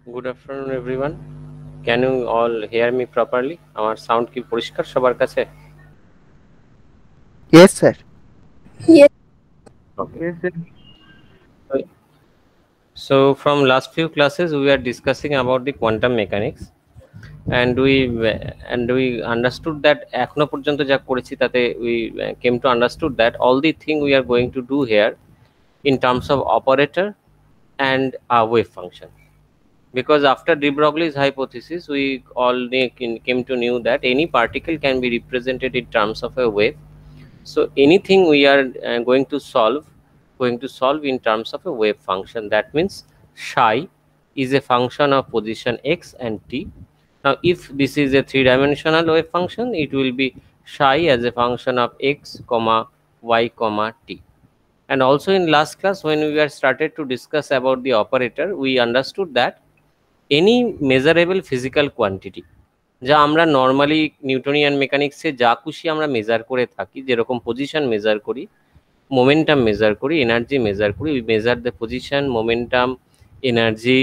Good afternoon, everyone. Can you all hear me properly? আমার sound কি পরিষ্কার সবার কাছে? Yes, sir. Yes. Okay. So from last few classes we are discussing about the quantum mechanics and we understood that এখনো পর্যন্ত যা করেছি তাতে we came to understood that all the thing we are going to do here in terms of operator and a wave function. Because after de Broglie's hypothesis, we all came to know that any particle can be represented in terms of a wave. So anything we are going to solve in terms of a wave function. That means psi is a function of position x and t. Now, if this is a three-dimensional wave function, it will be psi as a function of x, comma y, comma t. And also in last class, when we are started to discuss about the operator, we understood that any measurable physical quantity যা আমরা normally Newtonian মেকানিক্সে যা খুশি আমরা measure করে থাকি, যেরকম position measure করি, momentum measure করি, এনার্জি মেজার করি, we measure the position, momentum, energy,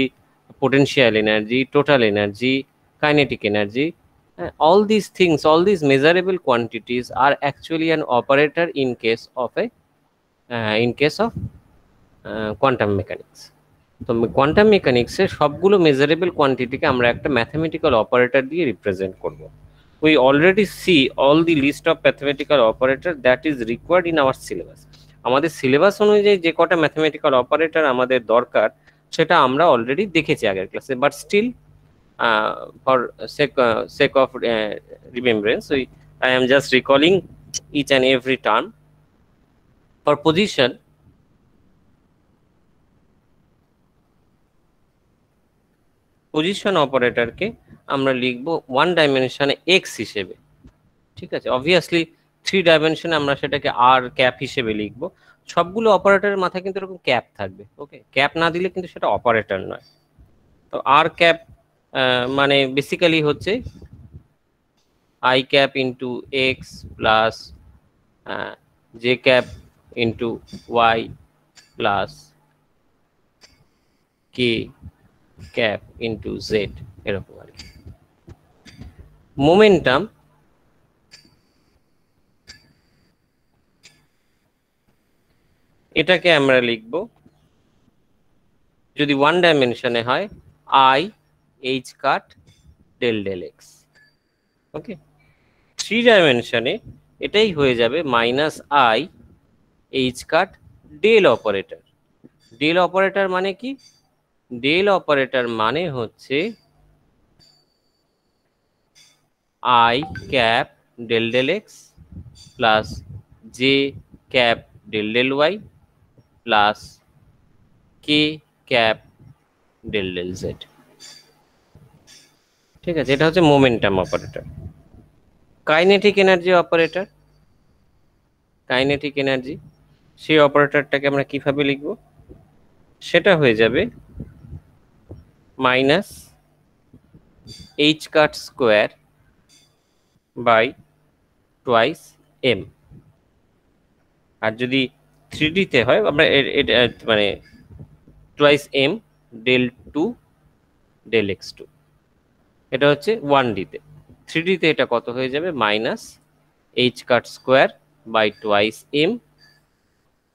potential energy, total energy, kinetic energy. All these things, all these measurable quantities are actually an operator in case of quantum mechanics. তো quantum মেকানিক্সে সবগুলো measurable কোয়ান্টিটিকে আমরা একটা mathematical operator দিয়ে represent করব। We already see all the list of mathematical operator that is required in our syllabus. আমাদের syllabus অনুযায়ী যে কটা ম্যাথমেটিক্যাল অপারেটর আমাদের দরকার সেটা আমরা অলরেডি দেখেছি আগের ক্লাসে, but still for sake of remembrance I am just recalling each and every term. For position, position অপারেটরকে আমরা লিখব ওয়ান ডাইমেনশনে এক্স হিসেবে, ঠিক আছে। অবভিয়াসলি থ্রি ডাইমেনশনে আমরা সেটাকে আর ক্যাপ হিসেবে লিখব। সবগুলো অপারেটরের মাথায় কিন্তু এরকম ক্যাপ থাকবে, ওকে। ক্যাপ না দিলে কিন্তু সেটা অপারেটর নয়। তো আর ক্যাপ মানে বেসিক্যালি হচ্ছে I cap into X plus J cap into Y plus K cap into Z, এরকম আর কি। মোমেন্টাম এটাকে আমরা লিখব যদি ওয়ান ডাইমেনশনে হয় i H cut del del x, okay. Three ডাইমেনশনে এটাই হয়ে যাবে minus I H cut del operator. Del operator মানে কি? ডেল অপারেটর মানে হচ্ছে I cap del del x plus J cap del del y plus K cap del del z, ঠিক আছে। এটা হচ্ছে momentum operator. Kinetic energy operator, kinetic energy সেই অপারেটরটাকে আমরা কিভাবে লিখব? সেটা হয়ে যাবে minus H cut square by twice m. আর যদি থ্রি ডিতে হয় আমরা মানে twice M del two del x two. এটা হচ্ছে ওয়ান ডিতে। থ্রি ডিতে এটা কত হয়ে যাবে? Minus H cut square by twice M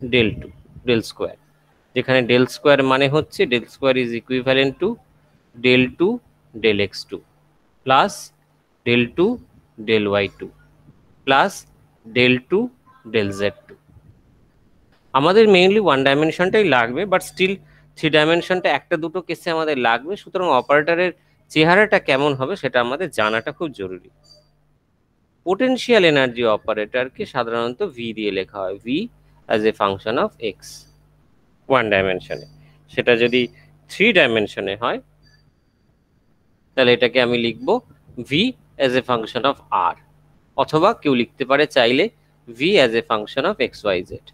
del two del square, যেখানে ডেল স্কোয়ার মানে হচ্ছে del square is equivalent to del two del x two plus del two del Y two plus del two del Z two. আমাদের mainly one ডাইমেনশনটাই লাগবে, but still three ডাইমেনশনটা একটা দুটো কেসে আমাদের লাগবে। সুতরাং অপারেটরের চেহারাটা কেমন হবে সেটা আমাদের জানাটা খুব জরুরি। পোটেনশিয়াল এনার্জি অপারেটরকে সাধারণত ভি দিয়ে লেখা হয়, V as a function of x one ডাইমেনশনে। সেটা যদি থ্রি ডাইমেনশনে হয় তাহলে এটাকে আমি লিখব V as a function of r, অথবা কেউ লিখতে পারে চাইলে V as a function of x y z.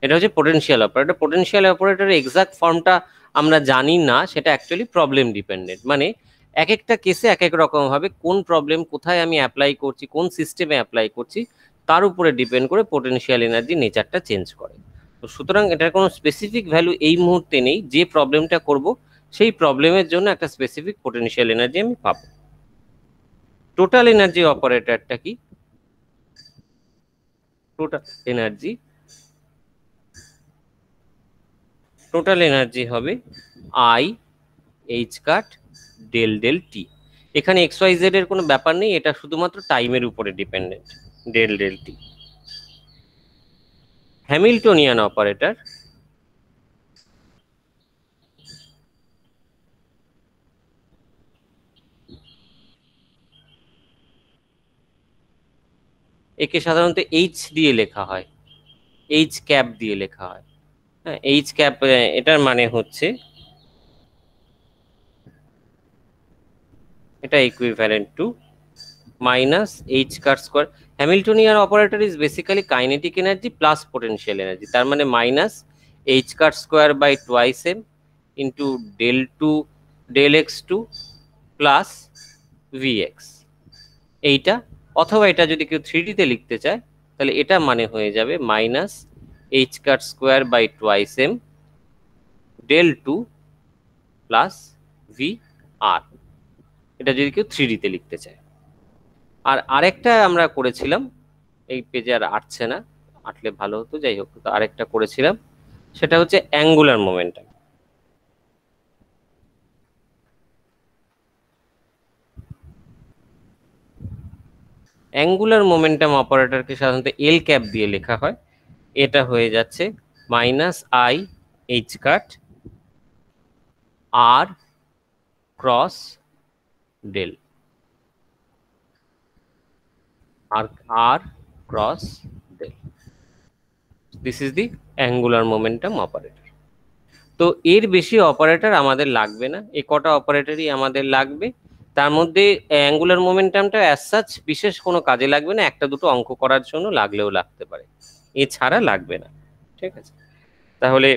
এটা হচ্ছে পোটেনশিয়াল অপারেটর। পোটেনশিয়াল অপারেটরের এক্সাক্ট ফর্মটা আমরা জানি না, সেটা অ্যাকচুয়ালি প্রবলেম ডিপেন্ডেন্ট। মানে এক একটা কেসে এক এক রকম হবে, কোন প্রবলেম কোথায় আমি অ্যাপ্লাই করছি, কোন সিস্টেমে অ্যাপ্লাই করছি তার উপরে ডিপেন্ড করে পোটেনশিয়াল এনার্জি নেচারটা চেঞ্জ করে। তো সুতরাং এটার কোনো স্পেসিফিক ভ্যালু এই মুহূর্তে নেই। যে প্রবলেমটা করব সেই প্রবলেমের জন্য একটা স্পেসিফিক পোটেনশিয়াল এনার্জি আমি পাবো। টোটাল এনার্জি অপারেটরটা কি? টোটাল এনার্জি হবে I H cut del del T. এখানে এক্স ওয়াই জেড এর কোনো ব্যাপার নেই, এটা শুধুমাত্র টাইমের উপরে dependent. Del del T Hamiltonian operator একে সাধারণত এইচ দিয়ে লেখা হয়, এইচ ক্যাপ দিয়ে লেখা হয়। হ্যাঁ, এইচ ক্যাপ এটার মানে হচ্ছে এটা equivalent to minus H cut square. Hamiltonian operator is basically kinetic energy plus potential energy, তার মানে minus H cut square by twice M into del two del x two plus VX এইটা। অথবা এটা যদি কেউ 3D তে লিখতে চায় তাহলে এটা মানে হয়ে যাবে minus H cut square by twice M del two plus V r, এটা যদি কেউ 3D তে লিখতে চায়। আর আরেকটা আমরা করেছিলাম, এই পেজে আর আটছে না, আটলে ভালো হতো, যাই হোক, তো আরেকটা করেছিলাম, সেটা হচ্ছে অ্যাঙ্গুলার মোমেন্টাম। অ্যাঙ্গুলার মোমেন্টাম অপারেটরকে সাধারণত এল ক্যাপ দিয়ে লেখা হয়। এটা হয়ে যাচ্ছে minus I H cut R cross del, R cross del. This is the angular momentum operator. তো এর বেশি অপারেটর আমাদের লাগবে না, এ কটা অপারেটরই আমাদের লাগবে। তার মধ্যে অ্যাঙ্গুলার মোমেন্টামটা অ্যাজ সাচ বিশেষ কোনো কাজে লাগবে না, একটা দুটো অঙ্ক করার জন্য লাগলেও লাগতে পারে, এছাড়া লাগবে না। ঠিক আছে, তাহলে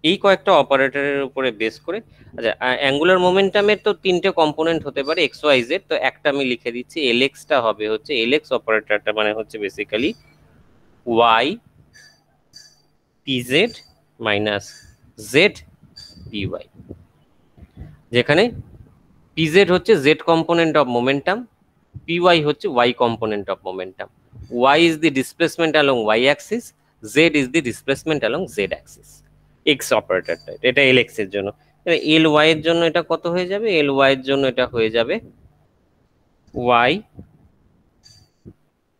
এই কয়েকটা অপারেটরের উপরে বেস করে, আচ্ছা, অ্যাঙ্গুলার মোমেন্টামের তো তিনটে কম্পোনেন্ট হতে পারে এক্স ওয়াই জেড, তো একটা আমি লিখে দিচ্ছি, এল এক্সটা হবে হচ্ছে, এল এক্স অপারেটরটা মানে হচ্ছে basically y p z minus z p y, যেখানে পিজেড হচ্ছে z component of momentum, p y হচ্ছে y component of momentum, y is the displacement along y axis, z is the displacement along z axis. X অপারেটরটা এটা L x এর জন্য। এল Y এর জন্য এটা কত হয়ে যাবে? এল ওয়াই এর জন্য এটা হয়ে যাবে Y,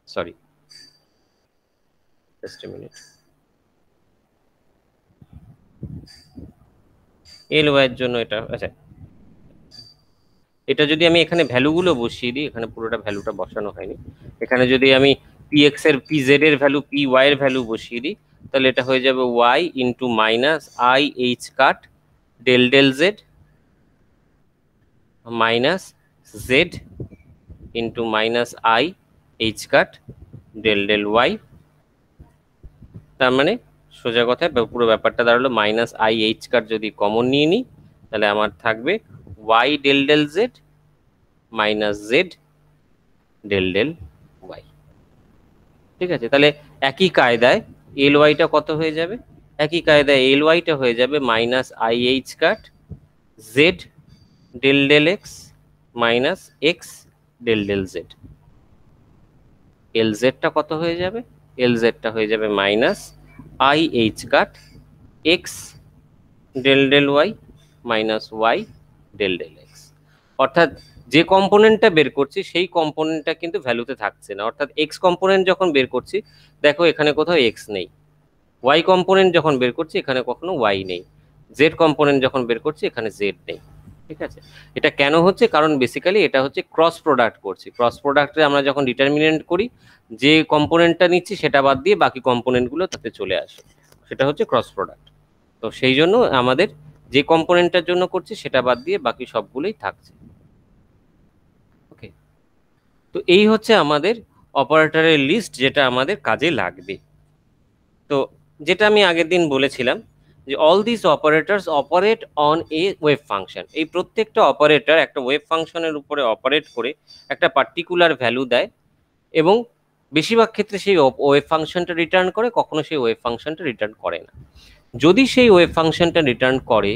sorry just a minute, L Y এর জন্য এটা, আচ্ছা, এটা যদি আমি এখানে ভ্যালুগুলো বসিয়ে দিই, এখানে পুরোটা ভ্যালুটা বসানো হয়নি, এখানে যদি আমি পি এক্স এর পি জেড এর ভ্যালু পি ওয়াই এর ভ্যালু বসিয়ে দিই, তাহলে এটা হয়ে যাবে Y into minus I H cut del del Z minus Z into minus I H cut del del Y. তার মানে সোজা কথায় পুরো ব্যাপারটা দাঁড়ালো মাইনাস আই এইচ কাট যদি কমন নিয়ে নিই তাহলে আমার থাকবে Y del del Z minus Z del del Y. ঠিক আছে, তাহলে একই কায়দায় এল ওয়াইটা কত হয়ে যাবে? একই কায়দায় এল ওয়াইটা হয়ে যাবে minus I H cut z del del x minus x del del z. L জেডটা কত হয়ে যাবে? এল জেডটা হয়ে যাবে minus I H cut x del del y minus y del del x. অর্থাৎ যে কম্পোনেন্টটা বের করছি সেই কম্পোনেন্টটা কিন্তু ভ্যালুতে থাকছে না, অর্থাৎ এক্স কম্পোনেন্ট যখন বের করছি দেখো এখানে কোথাও এক্স নেই, ওয়াই কম্পোনেন্ট যখন বের করছি এখানে কখনো ওয়াই নেই, জেড কম্পোনেন্ট যখন বের করছি এখানে জেড নেই। ঠিক আছে, এটা কেন হচ্ছে? কারণ বেসিক্যালি এটা হচ্ছে ক্রস প্রোডাক্ট করছি, ক্রস প্রোডাক্টে আমরা যখন ডিটারমিনেন্ট করি যে কম্পোনেন্টটা নিচ্ছি সেটা বাদ দিয়ে বাকি কম্পোনেন্টগুলো তাতে চলে আসে, সেটা হচ্ছে ক্রস প্রোডাক্ট। তো সেই জন্য আমাদের যে কম্পোনেন্টটার জন্য করছি সেটা বাদ দিয়ে বাকি সবগুলোই থাকছে। ওকে, তো এই হচ্ছে আমাদের অপারেটরের লিস্ট যেটা আমাদের কাজে লাগবে। তো যেটা আমি আগের দিন বলেছিলাম যে all this operators operate on a wave function, এই প্রত্যেকটা অপারেটর একটা ওয়েভ ফাংশনের উপরে অপারেট করে একটা পার্টিকুলার ভ্যালু দেয় এবং বেশিরভাগ ক্ষেত্রে সেই ওয়েভ ফাংশনটা রিটার্ন করে, কখনো সেই ওয়েভ ফাংশনটা রিটার্ন করে না। যদি সেই ওয়েভ ফাংশনটা রিটার্ন করে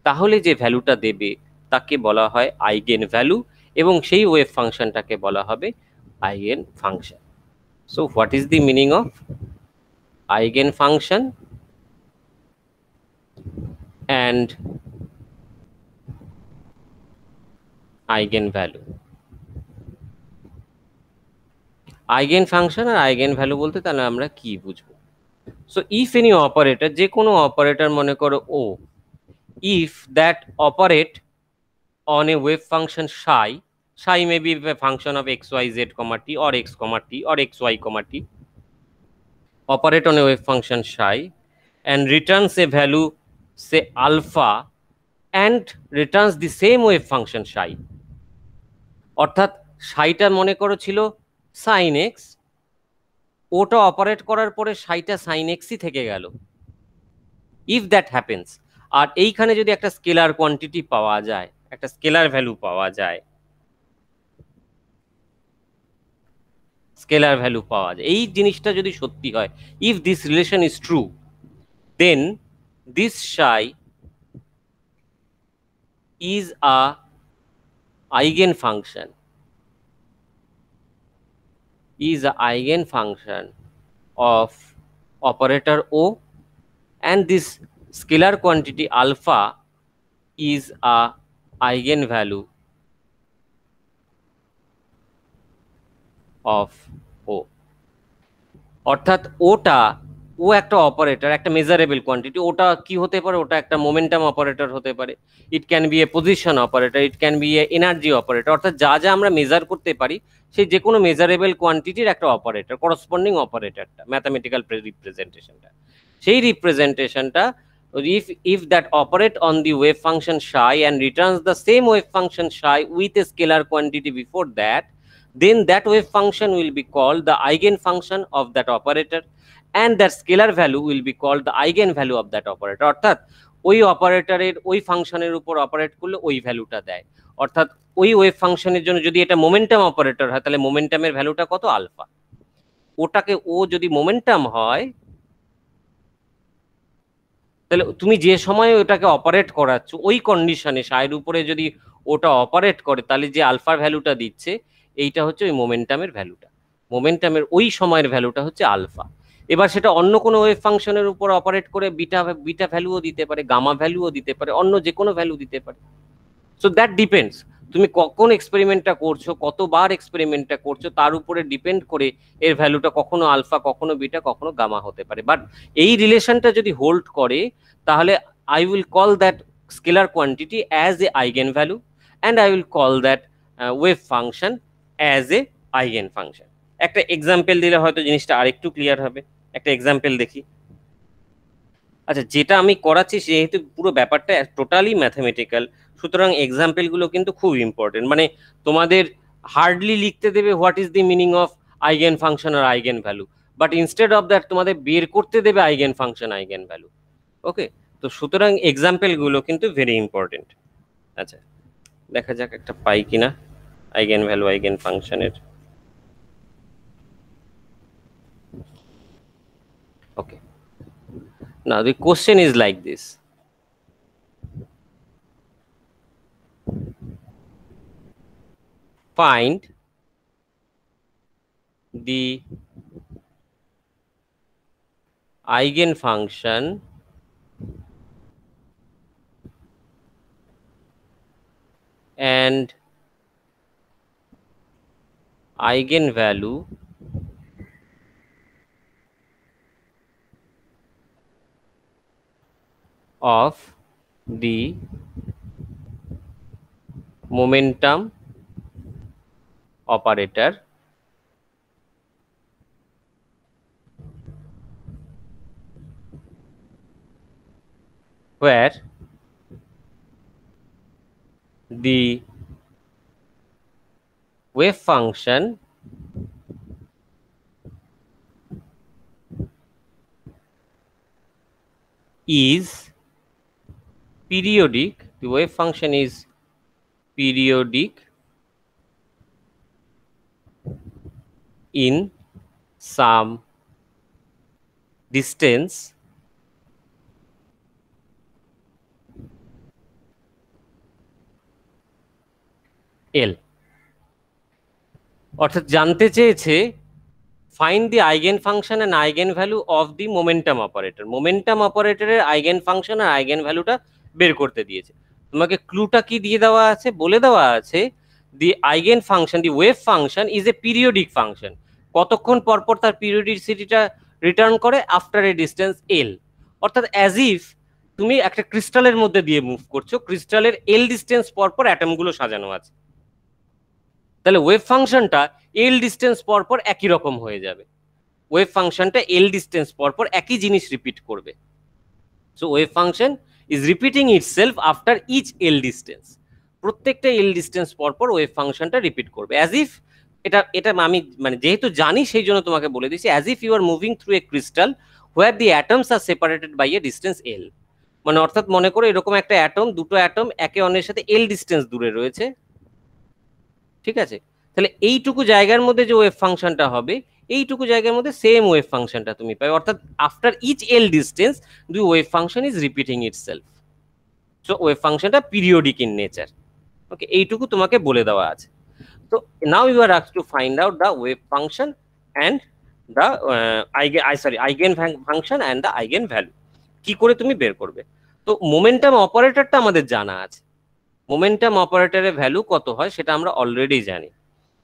তাহলে যে ভ্যালুটা দেবে তাকে বলা হয় আইগেন ভ্যালু, এবং সেই ওয়েভ ফাংশনটাকে বলা হবে eigen function. So what is the meaning of eigen function and eigen value? Eigen function আর আইগেন ভ্যালু বলতে তাহলে আমরা কি বুঝবো? সো ইফ এনি অপারেটর, যে কোনো অপারেটর মনে করো ও, if that operate on a wave function psi may be a function of x y z comma t or x comma t or x y comma t, operate on a wave function psi and returns a value say alpha and returns the same wave function psi, অর্থাৎ সাইটা মনে করো ছিল sin x, ওটা operate করার পরে সাইটা sin x ই থেকে গেল, if that happens. আর এইখানে যদি একটা স্কেলার কোয়ান্টিটি পাওয়া যায়, একটা স্কেলার ভ্যালু পাওয়া যায়, স্কেলার ভ্যালু পাওয়া যায়, এই জিনিসটা যদি সত্যি হয়, if this relation is true, then this psi is a eigenfunction, is a eigenfunction of operator O, and this scalar quantity alpha is a eigenvalue of O। অর্থাৎ ওটা, ও একটা অপারেটর, একটা মেজারেবল কোয়ান্টিটি, ওটা কি হতে পারে, ওটা একটা মোমেন্টাম অপারেটর হতে পারে, it can B A position operator, it can B A energy operator, অর্থাৎ যা যা আমরা মেজার করতে পারি সেই যে কোনো মেজারেবল কোয়ান্টিটির একটা অপারেটর, করসপন্ডিং অপারেটরটা, ম্যাথামেটিক্যাল রিপ্রেজেন্টেশনটা, সেই রিপ্রেজেন্টেশনটা if that operate on the wave function psi and returns the same wave function psi with a scalar quantity before that, then that wave function will be called the eigenfunction of that operator and that scalar value will be called the eigenvalue of that operator। অর্থাৎ ওই অপারেটরের ওই ফাংশনের উপর operate করলে ওই ভ্যালুটা দেয়, অর্থাৎ ওই ওয়েভ ফাংশনের জন্য যদি এটা মোমেন্টাম অপারেটর হয় তাহলে মোমেন্টামের ভ্যালুটা কত, আলফা। ওটাকে ও যদি মোমেন্টাম হয় তাহলে তুমি যে সময় ওটাকে অপারেট করাচ্ছ ওই কন্ডিশনে সাইড উপরে যদি ওটা অপারেট করে তাহলে যে আলফার ভ্যালুটা দিচ্ছে এইটা হচ্ছে ওই মোমেন্টামের ভ্যালুটা, মোমেন্টামের ওই সময়ের ভ্যালুটা হচ্ছে আলফা। এবার সেটা অন্য কোনো ওয়েভ ফাংশনের উপর অপারেট করে বিটা বিটা ভ্যালুও দিতে পারে, গামা ভ্যালুও দিতে পারে, অন্য যে কোনো ভ্যালু দিতে পারে। সো দ্যাট ডিপেন্ডস, তুমি কখন এক্সপেরিমেন্টটা করছো, কতবার এক্সপেরিমেন্টটা করছো তার উপরে ডিপেন্ড করে এর ভ্যালুটা কখনো আলফা, কখনো বিটা, কখনো গামা হতে পারে। বাট এই রিলেশনটা যদি হোল্ড করে তাহলে I will call that scalar quantity as a eigen value and I will call that wave function as a eigen function. একটা এক্সাম্পল দিলে হয়তো জিনিসটা আরেকটু ক্লিয়ার হবে। একটা এক্সাম্পল দেখি। আচ্ছা, যেটা আমি করাচ্ছি যেহেতু পুরো ব্যাপারটা টোটালি ম্যাথামেটিক্যাল, সুতরাং এক্সাম্পল গুলো কিন্তু খুব ইম্পর্টেন্ট। মানে তোমাদের হার্ডলি লিখতে দেবে what is the meaning of eigen function আর eigen value, but instead of that তোমাদের বের করতে দেবে eigen function, eigen value. Okay, তো সুতরাং এক্সাম্পল গুলো কিন্তু ভেরি ইম্পর্টেন্ট। আচ্ছা, দেখা যাক একটা পাই কিনা আইগেন ভ্যালু আইগেন ফাংশনের। ওকে, now the question is like this: find the eigenfunction and eigenvalue of the momentum operator where the wave function is periodic, the wave function is periodic in some distance এল। অর্থাৎ জানতে চেয়েছে find the eigen function and eigen value of the momentum operator. Momentum অপারেটরের eigen function আর eigen ভ্যালুটা বের করতে দিয়েছে। তোমাকে ক্লুটা কি দিয়ে দেওয়া আছে, বলে দেওয়া আছে the eigen function, the wave function is a periodic function. কতক্ষণ পর পর তার পিরিয়ডিসিটিটা রিটার্ন করে? After a distance L. অর্থাৎ অ্যাজ ইফ তুমি একটা ক্রিস্টালের মধ্যে দিয়ে মুভ করছো, ক্রিস্টালের এল ডিস্টেন্স পর পর অ্যাটমগুলো সাজানো আছে, তাহলে ওয়েভ ফাংশনটা এল ডিস্টেন্স পর পর একই রকম হয়ে যাবে। ওয়েভ ফাংশনটা এল ডিস্টেন্স পর পর একই জিনিস রিপিট করবে। So wave function is repeating itself after each L distance. প্রত্যেকটা এল ডিস্টেন্স পর পর ওয়েভ ফাংশনটা রিপিট করবে, অ্যাজ ইফ এটা এটা আমি মানে যেহেতু জানি সেই জন্য তোমাকে বলে দিচ্ছি, as if you are moving through a crystal where the atoms are separated by a distance L. মানে অর্থাৎ মনে করো এরকম একটা অ্যাটম, দুটো অ্যাটম একে অন্যের সাথে এল ডিস্টেন্স দূরে রয়েছে, ঠিক আছে? তাহলে এইটুকু জায়গার মধ্যে যে ওয়েভ ফাংশনটা হবে, এইটুকু জায়গার মধ্যে সেম ওয়েভ ফাংশনটা তুমি পাবে। অর্থাৎ after each L distance the wave function is repeating itself. So wave ফাংশনটা পিরিয়ডিক ইন নেচার। ওকে, এইটুকু তোমাকে বলে দেওয়া আছে। তো now you are asked to find out the wave function and the eigen function and the eigen value. কি করে তুমি বের করবে? তো মোমেন্টাম অপারেটরটা আমাদের জানা আছে। মোমেন্টাম অপারেটরের ভ্যালু কত হয় সেটা আমরা অলরেডি জানি।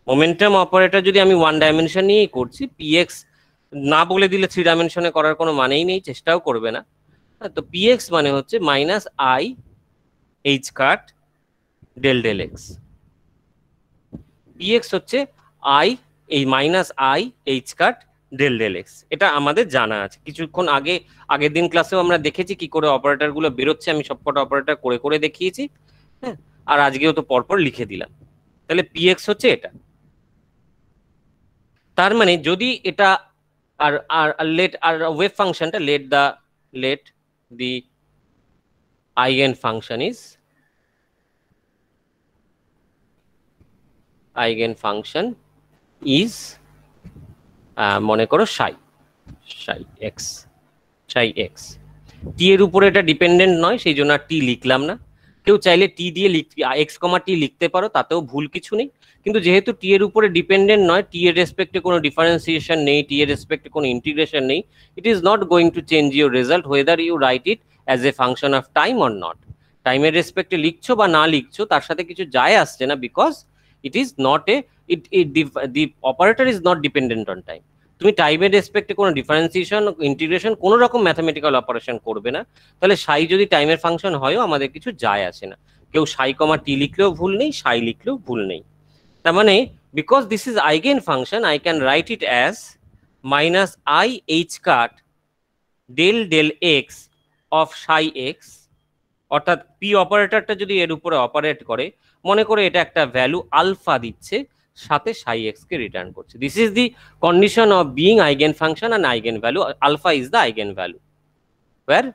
মোমেন্টাম অপারেটর যদি আমি ওয়ান ডাইমেনশন নিয়েই করছি, পিএক্স না বলে দিলে থ্রি ডাইমেনশনে করার কোনো মানেই নেই, চেষ্টাও করবে না। তো পিএক্স মানে হচ্ছে minus I H cut del del X. PX হচ্ছে আই, এই minus I H cut del del X. এটা আমাদের জানা আছে। কিছুক্ষণ আগে আগের দিন ক্লাসেও আমরা দেখেছি কি করে অপারেটর গুলো বেরোচ্ছে, আমি সবকটা অপারেটর করে করে দেখিয়েছি। হ্যাঁ, আর আজকেও তো পরপর লিখে দিলাম। তাহলে পিএক্স হচ্ছে এটা। তার মানে যদি এটা আর আর লেট আর ওয়েভ ফাংশনটা late the eigen function is মনে করো সাই এক্স। টি এর উপরে এটা ডিপেন্ডেন্ট নয়, সেই জন্য আর টি লিখলাম না। কেউ চাইলে টি দিয়ে এক্স কমা টি লিখতে পারো, তাতেও ভুল কিছু নেই। কিন্তু যেহেতু টি এর উপরে ডিপেন্ডেন্ট নয়, টি এর রেসপেক্টে কোনো ডিফারেন্সিয়েশন নেই, টি এর রেসপেক্টে কোনো ইন্টিগ্রেশন নেই, it is not going to change your result whether you write it as a function of time or not. টাইমের রেসপেক্টে লিখছো বা না লিখছো তার সাথে কিছু যায় আসছে না, because it is not a the operator is not dependent on time. তুমি টাইমের রেসপেক্টে কোনো ডিফারেন্সিয়েশন, ইন্টিগ্রেশন, কোনো রকম ম্যাথামেটিক্যাল অপারেশন করবে না। তাহলে সাই যদি টাইমের ফাংশন হয়ও আমাদের কিছু যায় আসে না। কেউ সাই কমা টি লিখলেও ভুল নেই, সাই লিখলেও ভুল নেই। তার মানে because this is eigen function, I can write it as minus I H cut del del X of psi X. অর্থাৎ পি অপারেটরটা যদি এর উপরে অপারেট করে, মনে করে এটা একটা ভ্যালু আলফা দিচ্ছে, সাথে সাই এক্স কে রিটার্ন করছে। This is the condition of being eigen function and eigen value. Alpha is the eigen value, where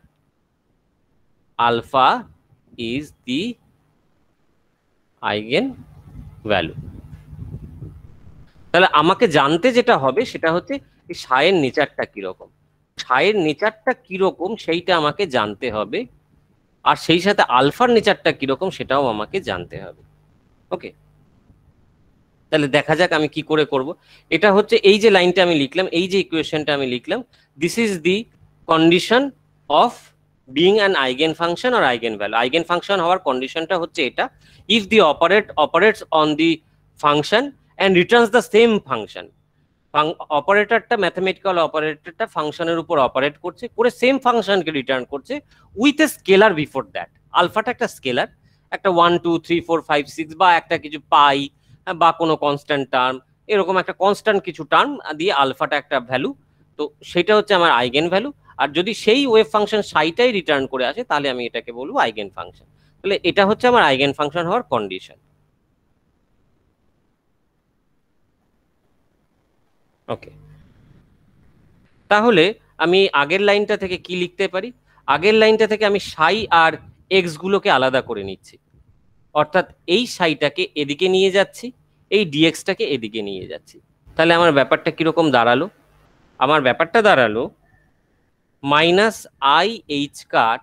alpha is the eigen value. তাহলে আমাকে জানতে যেটা হবে সেটা হচ্ছে এই সায়ের নেচারটা কিরকম, সায়ের নেচারটা কিরকম সেইটা আমাকে জানতে হবে, আর সেই সাথে আলফার নেচারটা কিরকম সেটাও আমাকে জানতে হবে। ওকে, তাহলে দেখা যাক আমি কি করে করব। এটা হচ্ছে এই যে লাইনটা আমি লিখলাম, এই যে ইকুয়েশনটা আমি লিখলাম, this is the condition of being an eigen function আর আইগেন ভ্যালু। আইগেন ফাংশন হওয়ার কন্ডিশনটা হচ্ছে এটা, if the operates on the function and returns the same function. অপারেটরটা, ম্যাথমেটিক্যাল অপারেটরটা ফাংশনের উপর অপারেট করছে, করে সেম ফাংশনকে রিটার্ন করছে with a scalar before that. আলফাটা একটা স্কেলার, একটা 1 2 3 4 5 6 বা একটা কিছু পাই বা কোনো কনস্ট্যান্ট টার্ম, এরকম একটা কনস্ট্যান্ট কিছু টার্ম দিয়ে আলফাটা একটা ভ্যালু। তো সেটা হচ্ছে আমার আইগেন ভ্যালু। আর যদি সেই ওয়েভ ফাংশন সাইটাই রিটার্ন করে আসে তাহলে আমি এটাকে বলবো আইগেন ফাংশন। তাহলে এটা হচ্ছে আমার আইগেন ফাংশন হওয়ার কন্ডিশন। ওকে, তাহলে আমি আগের লাইনটা থেকে কি লিখতে পারি? আগের লাইনটা থেকে আমি সাই আর এক্স গুলোকে আলাদা করে নিচ্ছি, অর্থাৎ এই সাইটাকে এদিকে নিয়ে যাচ্ছি, এই ডিএক্সটাকে এদিকে নিয়ে যাচ্ছি। তাহলে আমার ব্যাপারটা কিরকম দাঁড়ালো? আমার ব্যাপারটা দাঁড়ালো minus I H cut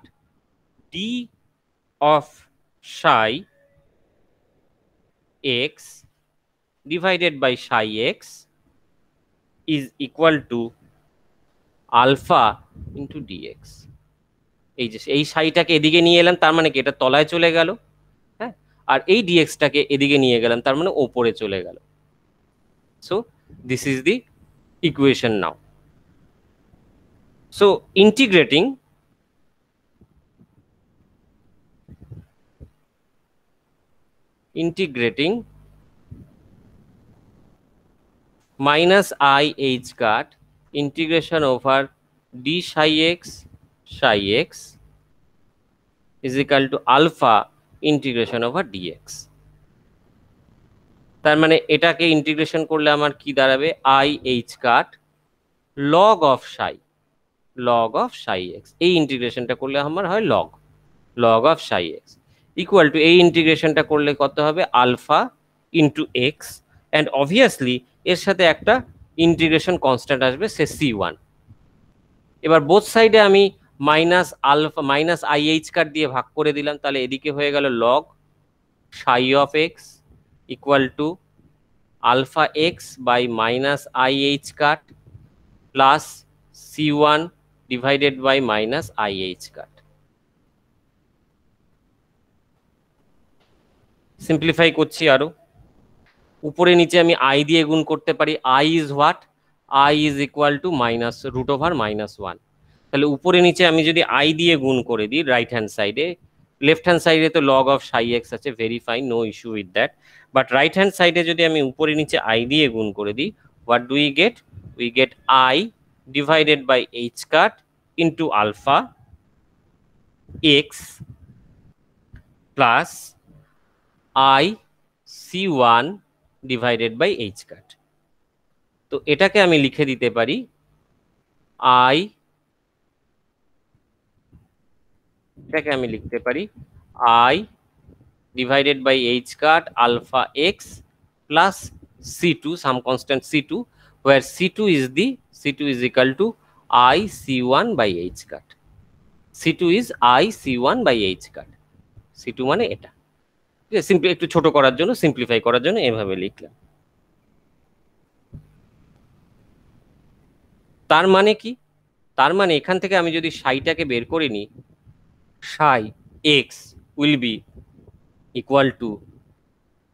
D of Sai x divided by psi x is equal to alpha into dx. এই যে এই সাইটাকে এদিকে নিয়ে এলাম, তার মানে কি এটা তলায় চলে গেল, হ্যাঁ, আর এই ডিএক্সটাকে এদিকে নিয়ে গেলাম, তার মানে ওপরে চলে গেল। So this is the equation now. So integrating minus I h cut integration over d psi x is equal to alpha integration over dx. তার মানে এটাকে ইন্টিগ্রেশন করলে আমার কি দাঁড়াবে, I h cut log of psi x, এই ইন্টিগ্রেশনটা করলে আমার হয় log of psi x equal to, এই ইন্টিগ্রেশনটা করলে কত হবে, alpha into X, and obviously এর সাথে একটা ইন্টিগ্রেশন কনস্ট্যান্ট আসবে, সে c1। এবার বোথ সাইডে আমি মাইনাস আই এইচ কাট দিয়ে ভাগ করে দিলাম, তাহলে এদিকে হয়ে গেল log psi of x equal to alpha x by minus I H cut plus c1 divided by minus I H cut. Simplify করছি আরো, উপরে নিচে আমি আই দিয়ে গুণ করতে পারি, I is what, I is equal to minus root over -1। তাহলে উপরে নিচে আমি যদি আই দিয়ে গুণ করে দিই রাইট হ্যান্ড সাইডে, লেফট হ্যান্ড সাইডে তো লগ অফ psi x আছে, very fine, no issue with that, but right hand সাইডে যদি আমি উপরে নিচে আই দিয়ে গুণ করে দিই, what do we get i divided by H cut into alpha x plus i c1 divided by H cut. তো এটাকে আমি লিখে দিতে পারি i divided by H cut alpha x plus c2, some constant c2, where c2 is equal to I c1 by h cut. c2 is I c1 by h cut. c2 মানে এটা, ঠিক আছে, সিম্পলি একটু ছোট করার জন্য, simplify করার জন্য এভাবে লিখলাম। তার মানে কি, তার মানে এখান থেকে আমি যদি সাইটাকে বের করে নিই, psi x will be equal to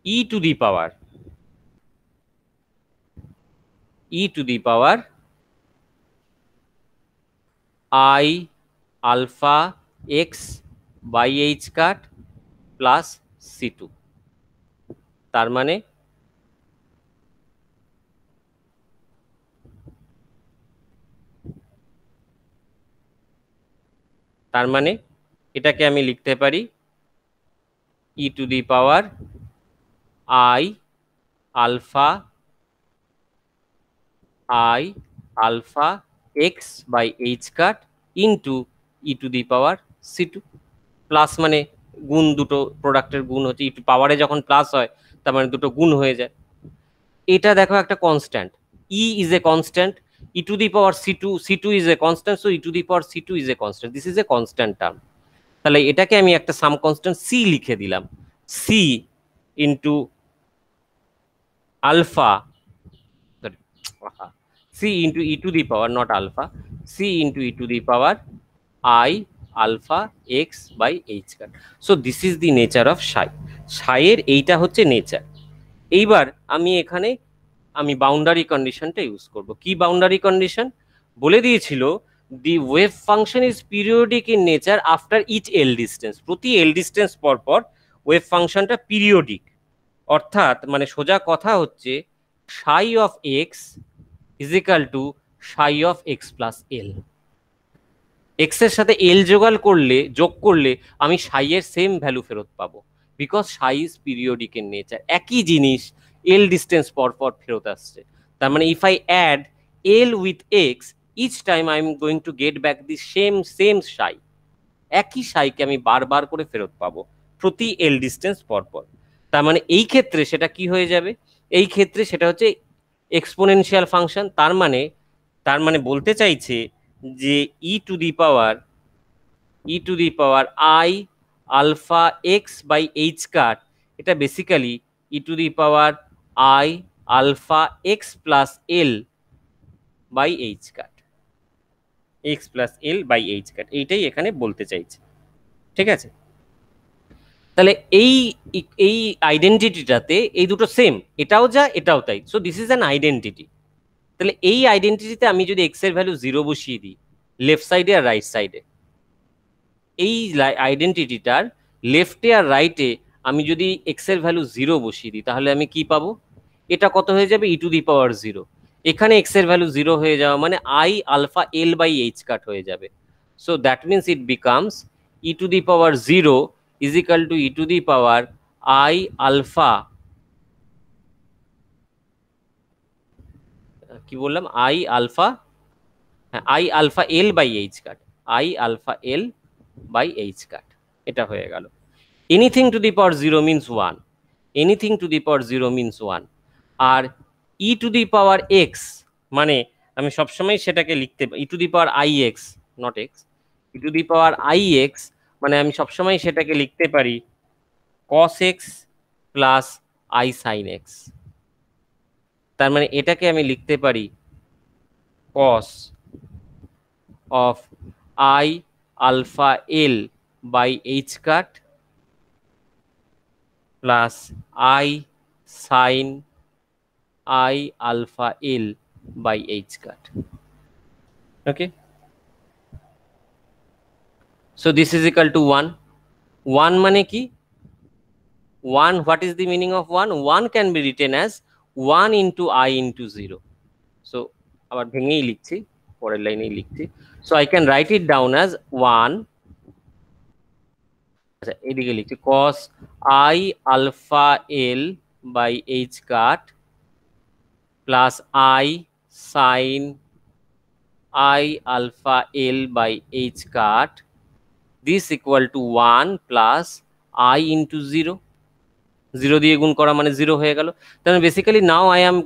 e to the power I alpha x by h cut plus c2। তার মানে এটাকে আমি লিখতে পারি e to the power I alpha x by h cut into e to the power c2, plus মানে গুণ, দুটো প্রোডাক্টের গুণ হচ্ছে, e to পাওয়ারে যখন প্লাস হয় তার মানে দুটো গুণ হয়ে যায়। এটা দেখো একটা constant, e is a constant, e to the power c2 is a constant, so e to the power c2 is a constant, this is a constant term। তাহলে এটাকে আমি একটা সাম কনস্ট্যান্ট c লিখে দিলাম, c into alpha, c into e to the power, not alpha, c into e to the power I alpha x by h cut. So this is the nature of psi. psi এর এইটা হচ্ছে nature. এইবার আমি এখানে boundary কন্ডিশনটা use করব। কি boundary condition বলে দিয়েছিল, the wave function is periodic in nature after each L distance, প্রতি এল ডিস্টেন্স পর পর ওয়েভ ফাংশনটা পিরিয়ডিক, অর্থাৎ মানে সোজা কথা হচ্ছে psi of x is equal to psi of x plus l। x এর সাথে l যোগ করলে আমি psi এর সেম ভ্যালু ফেরত পাবো, because psi is periodic in nature, একই জিনিস l ডিস্টেন্স পর পর ফেরত আসছে। তার মানে if I add l with x, each time I am going to get back the same psi, একই psi কে আমি বারবার করে ফেরত পাবো প্রতি l ডিস্টেন্স পর পর। তার মানে এই ক্ষেত্রে সেটা কি হয়ে যাবে, এই ক্ষেত্রে সেটা হচ্ছে এক্সপোনেনশিয়াল ফাংশন। তার মানে বলতে চাইছে যে e two the power I alpha x by h cut, এটা basically e to the power I alpha x plus l by h cut, x plus l by h cut, এইটাই এখানে বলতে চাইছে। ঠিক আছে, তাহলে এই এই আইডেন্টিটিটাতে এই দুটো সেম, এটাও যা এটাও তাই, so this is an identity. তাহলে এই আইডেন্টিটিতে আমি যদি এক্স এর ভ্যালু 0 বসিয়ে দিই লেফট সাইডে আর রাইট সাইডে, এই আইডেন্টিটিটার লেফটে আর রাইটে আমি যদি এক্স এর ভ্যালু 0 বসিয়ে দিই তাহলে আমি কি পাবো, এটা কত হয়ে যাবে ই টু দি পাওয়ার 0, এখানে এক্স এর ভ্যালু 0 হয়ে যাওয়া মানে i alpha L by H cut হয়ে যাবে। So that means it becomes e to the power 0 is equal to e to the power i alpha, কি বললাম, আই আলফা, হ্যাঁ i alpha L by H cut, i alpha L by H cut, এটা হয়ে গেল। Anything to the power 0 means 1, anything to the power 0 means 1, আর e to the power x মানে আমি সবসময় সেটাকে লিখতে পারি e to the power i x, not x, e to the power i x মানে আমি সবসময় সেটাকে লিখতে পারি cos x plus i sine x. তার মানে এটাকে আমি লিখতে পারি cos of i alpha L by H cut plus i sine I alpha L by H cut. Okay. So this is equal to 1. 1 মানে কি? 1, what is the meaning of 1? 1 can be written as 1 into I into 0. So আবার ভেঙেই লিখছি, পরের লাইনেই লিখছি। So I can write it down as 1, আচ্ছা এইদিকে লিখছি cos I alpha L by H cut plus I sin I alpha L by H cut, this equal to 1 plus I into 0. 0 দিয়ে গুণ করা মানে 0 হয়ে গেল। তাহলে basically now I am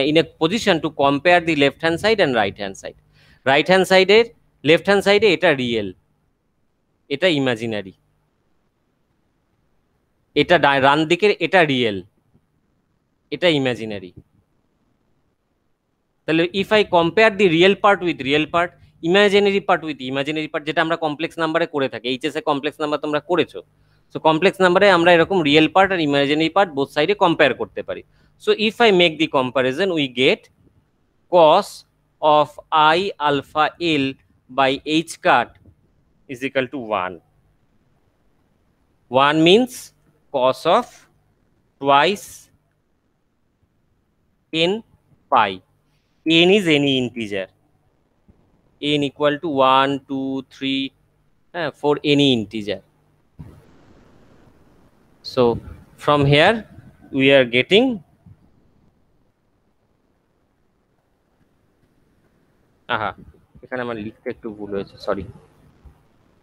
in a position to compare the left hand side and right hand side. Right hand সাইডের left hand সাইডে এটা রিয়েল, এটা ইমাজিনারি, এটা ডান দিকের এটা রিয়েল, এটা ইমাজিনারি। তাহলে if I compare thee real part with real part, imaginary part with imaginary part, যেটা আমরা কমপ্লেক্স নাম্বারে করে থাকি, এইচএস এ কমপ্লেক্স নাম্বার তোমরা করেছো, সো কমপ্লেক্স নাম্বারে আমরা এরকম রিয়েল পার্ট আর ইমাজিনারি পার্ট বোথ সাইডে কম্পেয়ার করতে পারি। So if I make the comparison we get cos of I alpha L by H cut is equal to 1. 1 means cos of twice n pi. N is any integer. N equal to 1, 2, 3, for any integer. So from here we are getting এখানে আমার লিখতে একটু ভুল হয়েছে, sorry,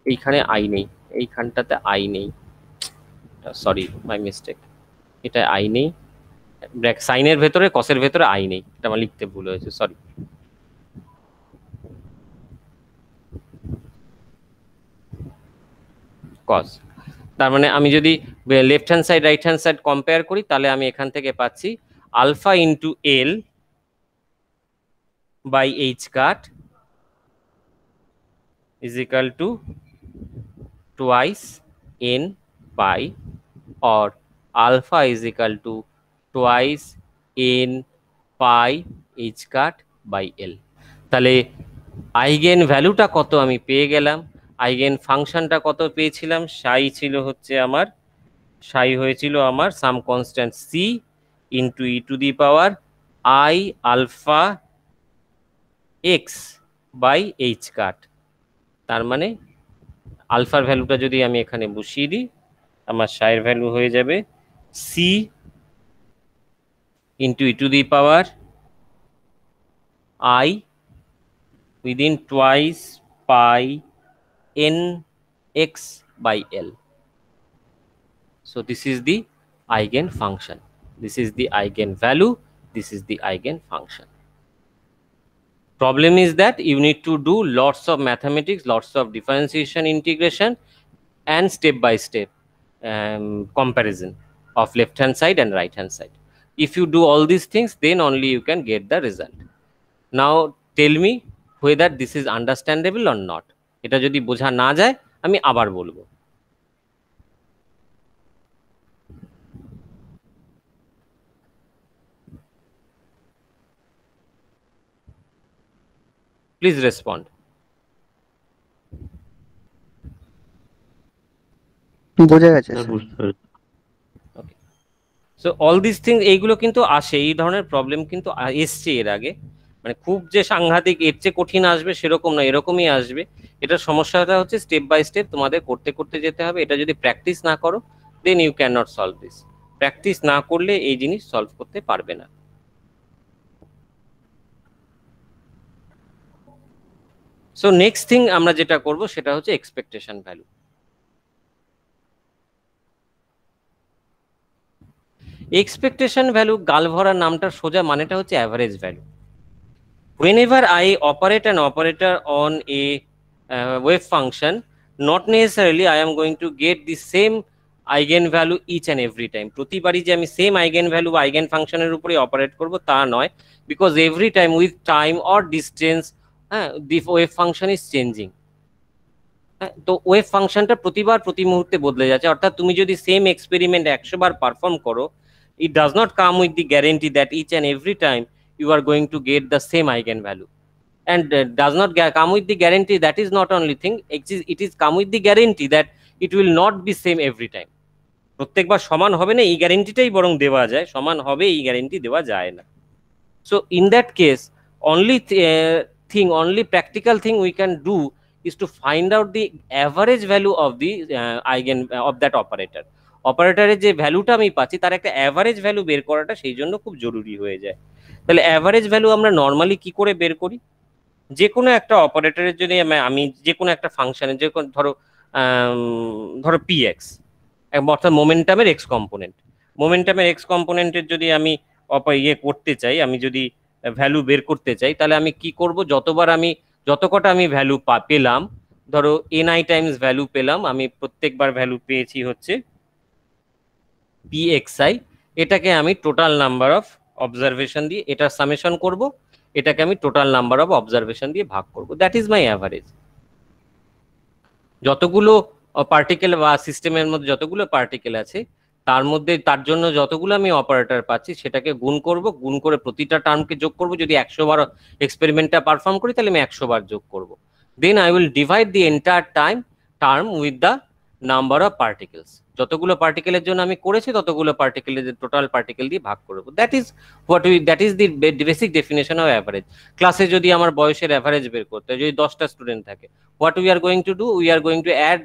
এইখানে I নেই, এইখানটাতে I নেই, সরি মাই মিস্টেক, এটা আই নেই, সাইনের ভেতরে কসের ভেতরে আই নেই, এটা আমার লিখতে ভুল হয়েছে, সরি। কস, তার মানে আমি যদি left hand side right hand side compare করি তাহলে আমি এখান থেকে পাচ্ছি alpha into L by H cut is equal to twice n pi, or alpha is equal to twice n pi h cut by l. তাহলে eigen ভ্যালুটা কত আমি পেয়ে গেলাম, আইগেন ফাংশনটা কত পেয়েছিলাম, সাই ছিল হচ্ছে আমার, সাই হয়েছিল আমার some constant C into E to the power i alpha x by H cut. তার মানে আলফার ভ্যালুটা যদি আমি এখানে বসিয়ে দিই আমার সাইয়ের ভ্যালু হয়ে যাবে C into E to the power I within twice pi n x by l. So this is the eigen function, this is the eigen value, this is the eigen function. Problem is that you need to do lots of mathematics, lots of differentiation, integration and step by step comparison. of left hand side and right hand side. If you do all these things, then only you can get the result. Now tell me whether this is understandable or not. এটা যদি বোঝা না যায় আমি আবার বলবো। Please respond. বোঝা গেছে স্যার, বুঝতে পেরেছি। ওকে, সো অল দিস থিংস এইগুলো কিন্তু আসে, এই ধরনের প্রবলেম কিন্তু এসছে এর আগে, মানে খুব যে সাংঘাতিক এর চেয়ে কঠিন আসবে সেরকম না, এরকমই আসবে। এটার সমস্যাটা হচ্ছে স্টেপ বাই স্টেপ তোমাদের করতে করতে যেতে হবে। এটা যদি প্র্যাকটিস না করো then you can not solve this. Practice না করলে এই জিনিস সলভ করতে পারবে না। সো নেক্সট থিং আমরা যেটা করব সেটা হচ্ছে এক্সপেকটেশন ভ্যালু। এক্সপেকটেশন ভ্যালু গাল ভরা নামটার সোজা মানেটা হচ্ছে average value. Whenever I operate an operator on a wave function, not necessarily I am going to get the same eigenvalue each and every time. প্রতিবারই যে আমি সেম eigenvalue বা eigen ফাংশনের উপরে অপারেট করব তা নয়, because every time with time or distance the wave function is changing. তো ওয়েভ ফাংশনটা প্রতিবার প্রতি মুহূর্তে বদলে যাচ্ছে, অর্থাৎ তুমি যদি সেম এক্সপেরিমেন্ট 100 বার পারফর্ম করো, it does not come with the guarantee that each and every time you are going to get the same eigenvalue, and does not come with the guarantee, that is not only thing, it is come with the guarantee that it will not be same every time. প্রত্যেকবার সমান হবে না এই গ্যারান্টিটাই বরং দেওয়া যায়, সমান হবে এই গ্যারান্টি দেওয়া যায় না। So in that case only practical thing we can do is to find out the average value of the eigen of that operator. অপারেটরের যে ভ্যালুটা আমি পাচ্ছি তার একটা অ্যাভারেজ ভ্যালু বের করাটা সেই জন্য খুব জরুরি হয়ে যায়। তাহলে অ্যাভারেজ ভ্যালু আমরা নর্মালি কি করে বের করি? যে কোনো একটা অপারেটরের জন্য আমি যে কোনো একটা ফাংশনের, যে কোনো ধরো px, অর্থাৎ মোমেন্টামের এক্স কম্পোনেন্ট, মোমেন্টামের এক্স কম্পোনেন্টের যদি আমি করতে চাই, আমি যদি ভ্যালু বের করতে চাই, তাহলে আমি কি করব? যতকটা আমি ভ্যালু পেলাম, ধরো ni টাইমস ভ্যালু পেলাম, আমি প্রত্যেকবার ভ্যালু পেয়েছি হচ্ছে pxi, এটাকে আমি টোটাল নাম্বার অফ অবজারভেশন দিয়ে এটা সামেশন করব, এটাকে আমি টোটাল নাম্বার অফ অবজারভেশন দিয়ে ভাগ করব, দ্যাট ইজ মাই অ্যাভারেজ। যতগুলো পার্টিকেল বা সিস্টেমের মধ্যে যতগুলো পার্টিকেল আছে তার মধ্যে তার জন্য যতগুলো আমি অপারেটর পাচ্ছি সেটাকে গুণ করব, গুণ করে প্রতিটা টার্মকে যোগ করব। যদি 100 বার এক্সপেরিমেন্টটা পারফর্ম করি তাহলে আমি 100 বার যোগ করব। Then I will divide the entire term with the number of particles. যতগুলো পার্টিকেলের জন্য আমি করেছি ততগুলো পার্টিকেলের টোটাল পার্টিকেল দিয়ে ভাগ করব। That is the basic definition of average. ক্লাসে যদি আমার বয়সের অ্যাভারেজ বের করতে হয়, যদি 10টা স্টুডেন্ট থাকে, what we are going to do, we are going to add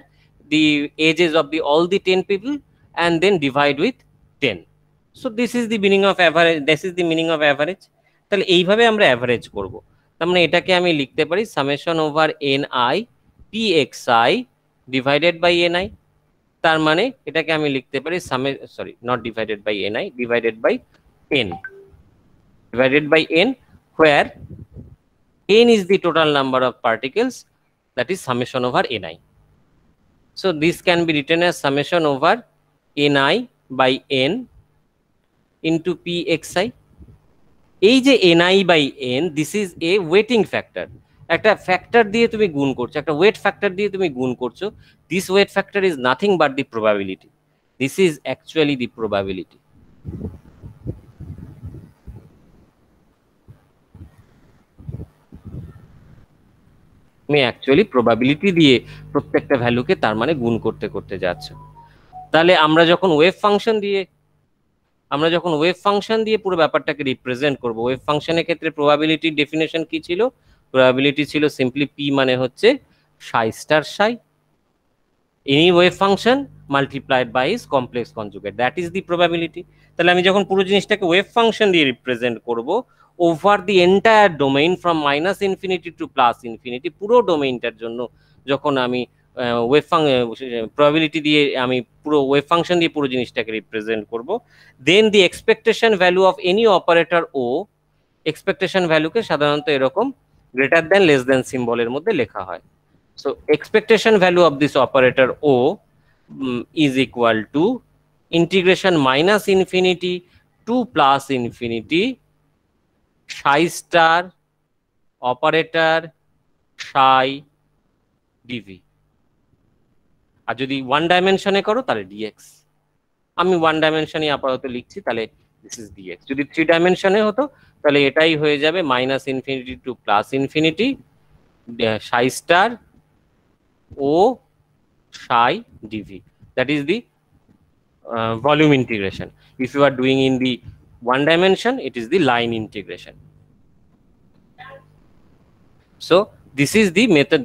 the ages of all the 10 people and then divide with 10. So this is the meaning of average, this is the meaning of average. তাহলে এইভাবে আমরা average করব। তার মানে এটাকে আমি লিখতে পারি summation over ni pxi divided by ni। তার মানে এটাকে আমি লিখতে পারি not divided by ni, divided by n, divided by n, where n is the total number of particles, that is summation over ni. So this can be written as summation over ni by n into pxi. এই যে ni by n, this is a weighting factor. একটা factor দিয়ে তুমি গুণ করছো, একটা wait factor দিয়ে তুমি গুণ করছো। This weight factor is nothing but the probability. This is actually the probability. তুমি অ্যাকচুয়ালি প্রবাবিলিটি দিয়ে প্রত্যেকটা ভ্যালুকে তার মানে গুণ করতে করতে যাচ্ছ। তাহলে আমরা যখন ওয়েভ ফাংশন দিয়ে পুরো ব্যাপারটাকে রিপ্রেজেন্ট করব, ওয়েভ ফাংশনের ক্ষেত্রে প্রবাবিলিটির ডেফিনেশন কি ছিল? প্রবাবিলিটি ছিল সিম্পলি পি মানে হচ্ছে psi star psi, any wave function multiplied by is complex conjugate, that is the probability. তাহলে আমি যখন পুরো জিনিসটাকে ওয়েভ ফাংশন দিয়ে রিপ্রেজেন্ট করব over the entire domain from minus infinity to plus infinity, পুরো ডোমেইনটার জন্য যখন আমি প্রবাবিলিটি দিয়ে আমি পুরো ওয়েভ ফাংশন দিয়ে পুরো জিনিসটাকে রিপ্রেজেন্ট করব, then the expectation value of any operator O, expectation ভ্যালুকে সাধারণত এরকম গ্রেটার দ্যান লেস দ্যান সিম্বলের মধ্যে লেখা হয়। So expectation value of this operator O is equal to integration minus infinity to plus infinity psi star operator psi d V. আর যদি one ডাইমেনশনে করো তাহলে ডিএক্স। আমি ওয়ান ডাইমেনশনে আপাতত লিখছি, তাহলে দিস ইজ ডিএক্স। যদি থ্রি ডাইমেনশনে হতো তাহলে এটাই হয়ে যাবে minus infinity to plus infinity psi star O psi d V. That is the volume integration. If you are doing in the one dimension, it is the line integration. So this is the method,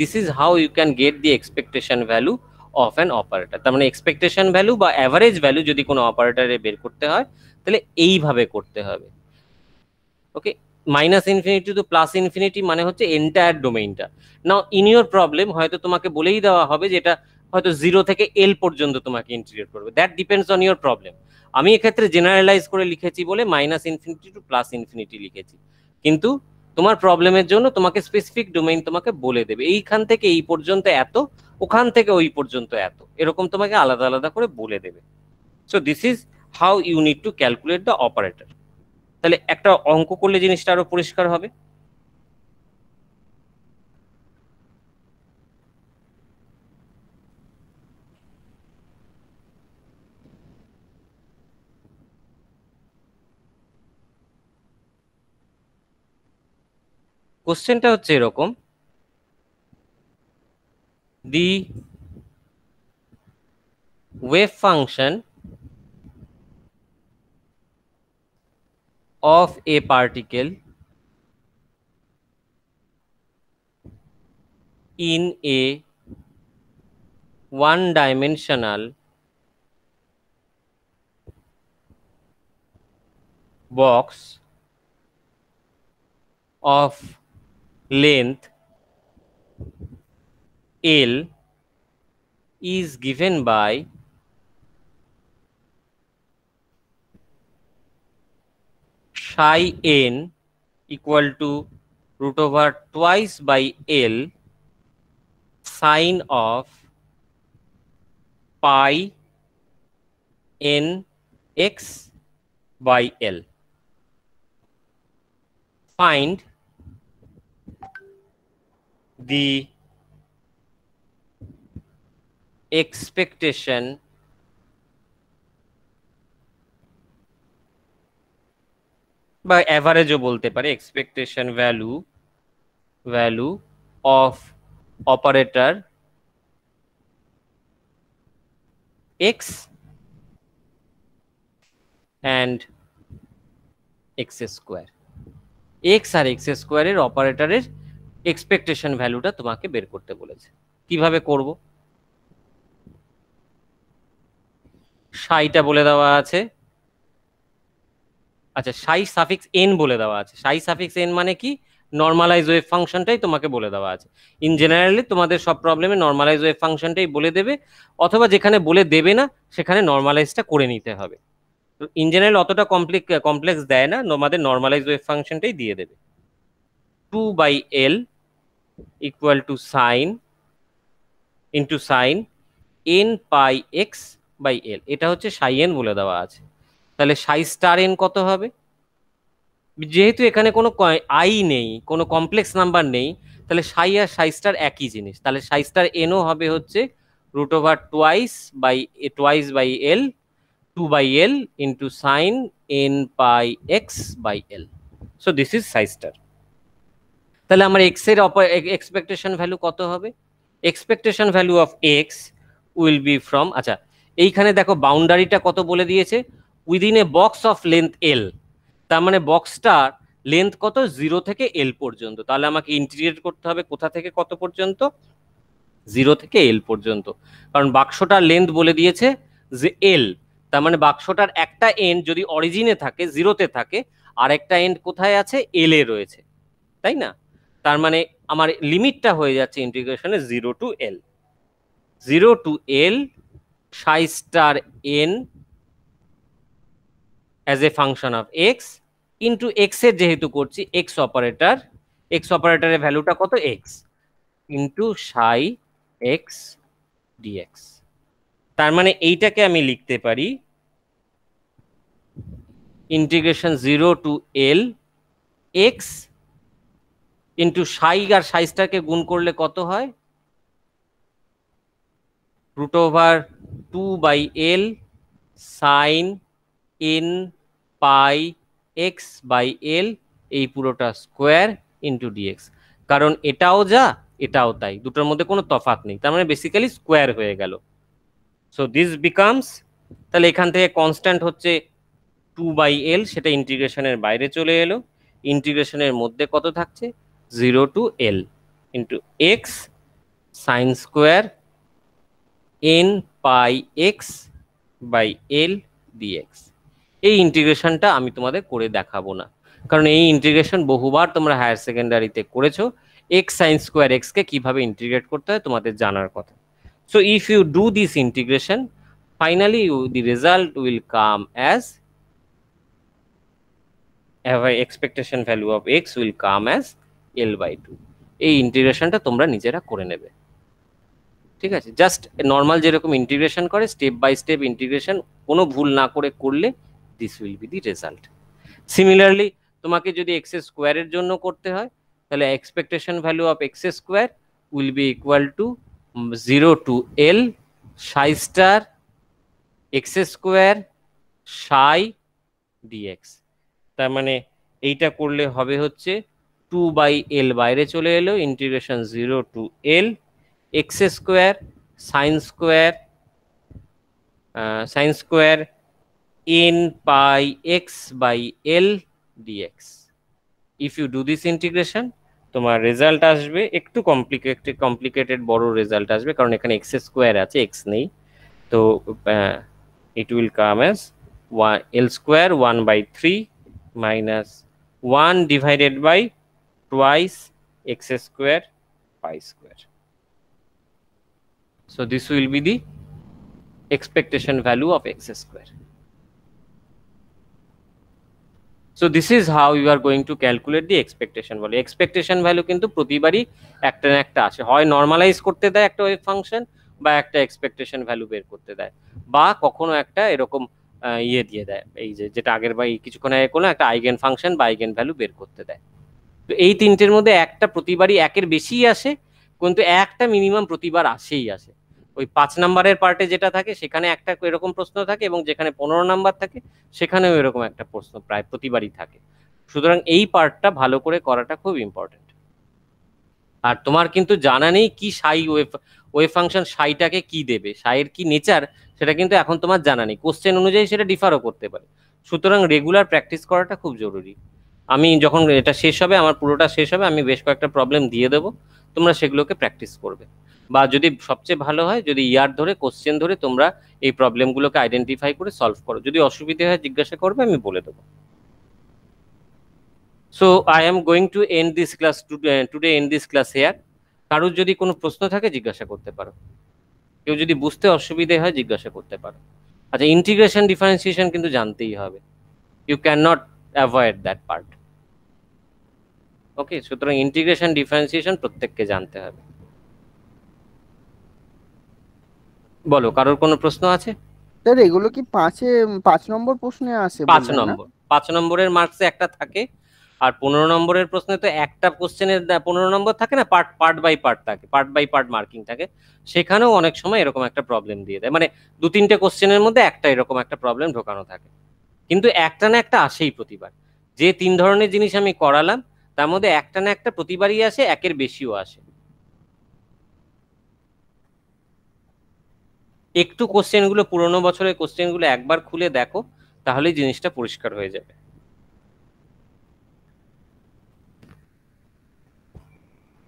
this is how you can get the expectation value of an operator. তার মানে expectation value বা average value যদি কোনো অপারেটরে বের করতে হয় তাহলে এইভাবে করতে হবে। Okay, minus infinity to plus infinity মানে হচ্ছে এন্টায়ার ডোমেইনটা। নাও ইন ইউর প্রবলেম হয়তো তোমাকে বলেই দেওয়া হবে যে এটা হয়তো 0 থেকে এল পর্যন্ত তোমাকে ইন্টিগ্রেট করবে, that depends on your problem. আমি এক্ষেত্রে জেনারেলাইজ করে লিখেছি বলে minus infinity to plus infinity লিখেছি, কিন্তু তোমার প্রবলেমের জন্য তোমাকে স্পেসিফিক ডোমেইন তোমাকে বলে দেবে এইখান থেকে এই পর্যন্ত এত, ওখান থেকে ওই পর্যন্ত এত, এরকম তোমাকে আলাদা আলাদা করে বলে দেবে। So this is how you need to calculate the operator. তাহলে একটা অঙ্ক করলে জিনিসটা আরো পরিষ্কার হবে। কোশ্চেনটা হচ্ছে এরকম, the wave function of a particle in a one-dimensional box of length L is given by psi n equal to root over twice by L sine of pi n x by L. Find the expectation বা অ্যাভারেজও বলতে পারে, expectation value of operator X and X square. X আর X স্কোয়ারের অপারেটরের expectation ভ্যালুটা তোমাকে বের করতে বলেছে। কিভাবে করব? সাইটা বলে দেওয়া আছে, আচ্ছা সাই সাফিক্স এন বলে দেওয়া আছে। সাই সাফিক্স এন মানে কি? নর্মালাইজ ওয়েভ ফাংশনটাই তোমাকে বলে দেওয়া আছে। ইন জেনারেলি তোমাদের সব প্রবলেমে নর্মালাইজ ওয়েভ ফাংশনটাই বলে দেবে, অথবা যেখানে বলে দেবে না সেখানে নর্মালাইজটা করে নিতে হবে। তো ইন জেনারেল অতটা কমপ্লেক্স দেয় না, তোমাদের নর্মালাইজ ওয়েভ ফাংশনটাই দিয়ে দেবে। 2/L equal to sine into sine n pi X by L, এটা হচ্ছে সাই এন বলে দেওয়া আছে। তাহলে সাই স্টার এন কত হবে? যেহেতু এখানে কোনো আই নেই, কোনো কমপ্লেক্স নাম্বার নেই, তাহলে সাই আর সাই স্টার একই জিনিস। তাহলে সাই স্টার এনও হবে হচ্ছে root over twice by L 2/L into sine n pi X by L. So this is psi star. তাহলে আমার এক্স এর এক্সপেকটেশন ভ্যালু কত হবে? Expectation value of X will be from, আচ্ছা এইখানে দেখো বাউন্ডারিটা কত বলে দিয়েছে, within a box of length L. তার মানে বক্সটার লেন্থ কত? 0 থেকে এল পর্যন্ত। তাহলে আমাকে ইন্টিগ্রেট করতে হবে কোথা থেকে কত পর্যন্ত? 0 থেকে এল পর্যন্ত। কারণ বাক্সটার লেন্থ বলে দিয়েছে যে এল, তার মানে বাক্সটার একটা এন্ড যদি অরিজিনে থাকে 0-তে থাকে, আর একটা এন্ড কোথায় আছে? এল এ রয়েছে, তাই না? তার মানে আমার লিমিটটা হয়ে যাচ্ছে ইন্টিগ্রেশনে 0 to L. 0 to L psi star N as a function of X into X এর যেহেতু করছি এক্স অপারেটরের ভ্যালুটা কত? X into psi X DX. তার মানে এইটাকে আমি লিখতে পারি integration 0 to L X into psi, আর সাই স্টারকে গুণ করলে কত হয়, root over 2/l sine n pi X by L, এই পুরোটা স্কোয়ার ইন্টু ডিএক্স। কারণ এটাও যা এটাও তাই, দুটোর মধ্যে কোনো তফাৎ নেই, তার মানে বেসিক্যালি স্কোয়ার হয়ে গেল। সো দিস বিকামস, তাহলে এখান থেকে কনস্ট্যান্ট হচ্ছে 2/l, সেটা ইন্টিগ্রেশনের বাইরে চলে এলো, ইন্টিগ্রেশনের মধ্যে কত থাকছে 0 to l into X sine square n pi X by L DX. এই ইন্টিগ্রেশনটা আমি তোমাদের করে দেখাবো না, কারণ এই ইন্টিগ্রেশন বহুবার তোমরা হায়ার সেকেন্ডারিতে করেছো। এক্স সাইন স্কোয়ার এক্স কে কিভাবে ইন্টিগ্রেট করতে হয় তোমাদের জানার কথা। So if you do this integration, finally the result will come as expectation value of x will come as l/2। এই ইন্টিগ্রেশনটা তোমরা নিজেরা করে নেবে, ঠিক আছে? জাস্ট নর্মাল যেরকম ইন্টিগ্রেশন করে স্টেপ বাই স্টেপ ইন্টিগ্রেশন কোনো ভুল না করে করলে this will be the result. Similarly তোমাকে যদি এক্স স্কোয়ারের জন্য করতে হয়, তাহলে expectation value of X square will be equal to 0 to L psi star X square psi DX. তার মানে এইটা করলে হবে হচ্ছে 2/l বাইরে চলে এলো, integration 0 to L X square sine square n pi x by l dx। If you do this integration, তোমার রেজাল্ট আসবে একটু কমপ্লিকেটেড বড় রেজাল্ট আসবে, কারণ এখানে এক্স স্কোয়ার আছে, এক্স নেই। তো it will come as l square 1/3 minus 1 divided by twice x square pi square. So this will be the expectation value of x square. So this is how you are going to calculate the expectation value. Expectation value কিন্তু প্রতিবারই একটা না একটা আসে, হয় normalise করতে দেয় একটা ওয়েভ ফাংশন, বা একটা এক্সপেকটেশন ভ্যালু বের করতে দেয়, বা কখনো একটা এরকম ইয়ে দিয়ে দেয়, এই যে যেটা আগের বা কিছুক্ষণ আগে কোনো একটা আইগেন ফাংশন বা আইগেন ভ্যালু বের করতে দেয়। তো এই তিনটের মধ্যে একটা প্রতিবারই একের বেশি আসে, কিন্তু একটা মিনিমাম প্রতিবার আসেই আসে। ওই 5 নাম্বারের পার্টে যেটা থাকে সেখানে একটা এরকম প্রশ্ন থাকে, এবং যেখানে 15 নাম্বার থাকে সেখানেও এরকম একটা প্রশ্ন প্রায় প্রতিবারই থাকে। সুতরাং এই পার্টটা ভালো করে করাটা খুব ইম্পর্টেন্ট। আর তোমার কিন্তু জানা নেই কি সাই ওয়েভ ফাংশন সাইটাকে কি দেবে, সাইয়ের কি নেচার সেটা কিন্তু এখন তোমার জানা নেই, কোশ্চেন অনুযায়ী সেটা ডিফারও করতে পারে। সুতরাং রেগুলার প্র্যাকটিস করাটা খুব জরুরি। আমি যখন এটা শেষ হবে, আমার পুরোটা শেষ হবে, আমি বেশ কয়েকটা প্রবলেম দিয়ে দেবো, তোমরা সেগুলোকে প্র্যাকটিস করবে। বা যদি সবচেয়ে ভালো হয়, যদি ইয়ার ধরে কোশ্চেন ধরে তোমরা এই প্রবলেমগুলোকে আইডেন্টিফাই করে সলভ করো, যদি অসুবিধা হয় জিজ্ঞাসা করবে, আমি বলে দেবো। So I am going to end this class today and this class here. কারোর যদি কোনো প্রশ্ন থাকে জিজ্ঞাসা করতে পারো, কেউ যদি বুঝতে অসুবিধে হয় জিজ্ঞাসা করতে পারো। আচ্ছা, ইন্টিগ্রেশন ডিফারেন্সিয়েশন কিন্তু জানতেই হবে, you can not avoid that part. Okay, সুতরাং ইন্টিগ্রেশন ডিফারেন্সিয়েশন প্রত্যেককে জানতে হবে। বলো, কারোর কোনো প্রশ্ন আছে? স্যার এগুলো কি 5 নম্বর প্রশ্নে আসে 5 বললেন না? নম্বর, 5 নম্বরের মার্কসে একটা থাকে, আর 15 নম্বরের প্রশ্নে তো একটা কোশ্চেনের 15 নম্বর থাকে না, পার্ট বাই পার্ট থাকে, পার্ট বাই পার্ট মার্কিং থাকে। সেখানেও অনেক সময় এরকম একটা প্রবলেম দিয়ে দেয়, মানে 2-3টে কোশ্চেনের মধ্যে একটা এরকম একটা প্রবলেম ঢোকানো থাকে, কিন্তু একটা না একটা আসেই প্রতিবার। যে 3 ধরনের জিনিস আমি করালাম তার মধ্যে একটা না একটা প্রতিবারই আসে, একের বেশিও আসে। একটু কোশ্চেনগুলো, পুরোনো বছরের কোশ্চেনগুলো একবার খুলে দেখো, তাহলেই জিনিসটা পরিষ্কার হয়ে যাবে।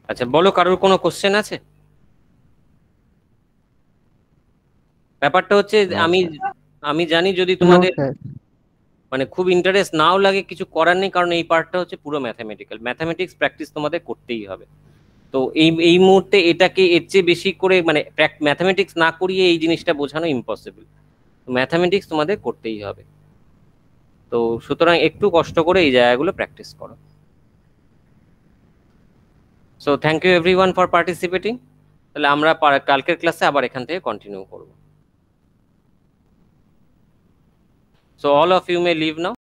আচ্ছা বলো, কারোর কোনো কোশ্চেন আছে? ব্যাপারটা হচ্ছে আমি জানি যদি নো তোমাদের স্যার। মানে খুব ইন্টারেস্ট নাও লাগে, কিছু করার নেই, কারণ এই পার্টটা হচ্ছে পুরো ম্যাথামেটিক্স প্র্যাকটিস তোমাদের করতেই হবে। তো এই মুহূর্তে এটাকে এর চেয়ে বেশি করে মানে ম্যাথামেটিক্স না করিয়ে এই জিনিসটা বোঝানো ইম্পসিবল। ম্যাথামেটিক্স তোমাদের করতেই হবে, তো সুতরাং একটু কষ্ট করে এই জায়গাগুলো প্র্যাকটিস করো। So thank you everyone for participating. তাহলে আমরা কালকের ক্লাসে আবার এখান থেকে কন্টিনিউ করবো। So all of you may leave now.